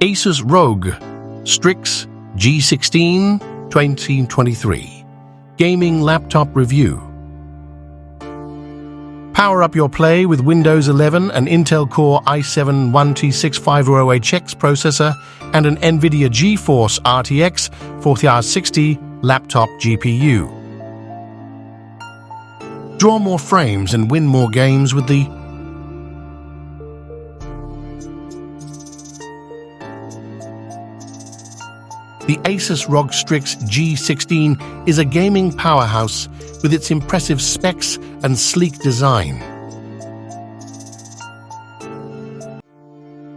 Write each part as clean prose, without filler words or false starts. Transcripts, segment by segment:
ASUS ROG Strix G16 2023 Gaming Laptop Review. Power up your play with Windows 11, an Intel Core i7-1T6500HX processor, and an NVIDIA GeForce RTX 4060 laptop GPU. Draw more frames and win more games with the ASUS ROG Strix G16 is a gaming powerhouse with its impressive specs and sleek design.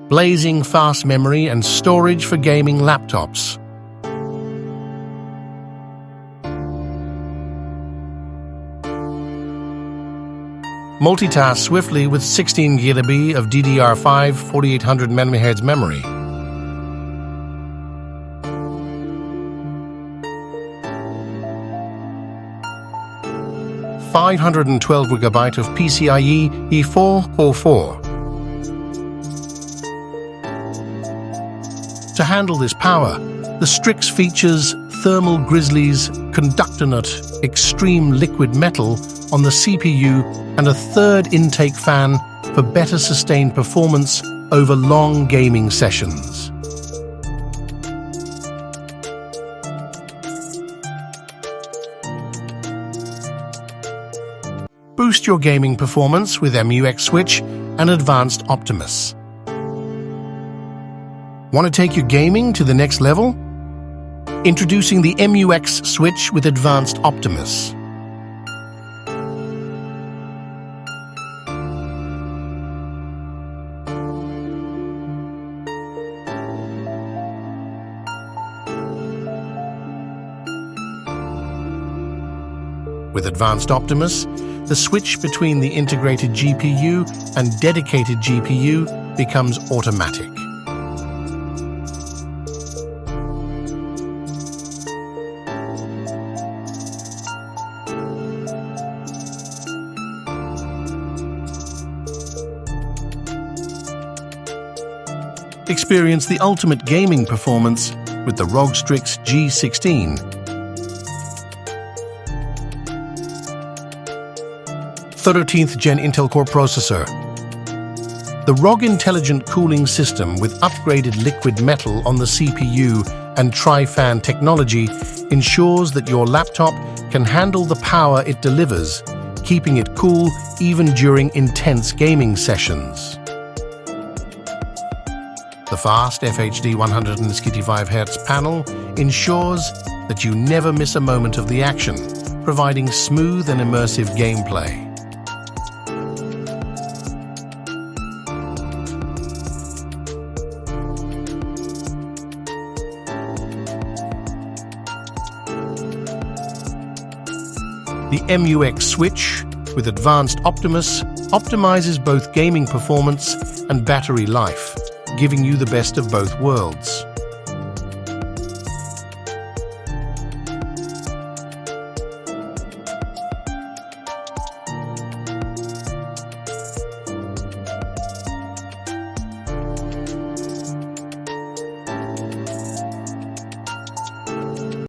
Blazing fast memory and storage for gaming laptops. Multitask swiftly with 16 GB of DDR5 4800 MHz memory. .512 GB of PCIe E4 To handle this power, the Strix features thermal grizzlies, conductor nut, extreme liquid metal on the CPU and a third intake fan for better sustained performance over long gaming sessions. Boost your gaming performance with MUX Switch and Advanced Optimus. Want to take your gaming to the next level? Introducing the MUX Switch with Advanced Optimus. With Advanced Optimus, the switch between the integrated GPU and dedicated GPU becomes automatic. Experience the ultimate gaming performance with the ROG Strix G16. 13th Gen Intel Core processor. The ROG Intelligent Cooling System with upgraded liquid metal on the CPU and tri-fan technology ensures that your laptop can handle the power it delivers, keeping it cool even during intense gaming sessions. The fast FHD 165 Hz panel ensures that you never miss a moment of the action, providing smooth and immersive gameplay. The MUX Switch with Advanced Optimus optimizes both gaming performance and battery life, giving you the best of both worlds.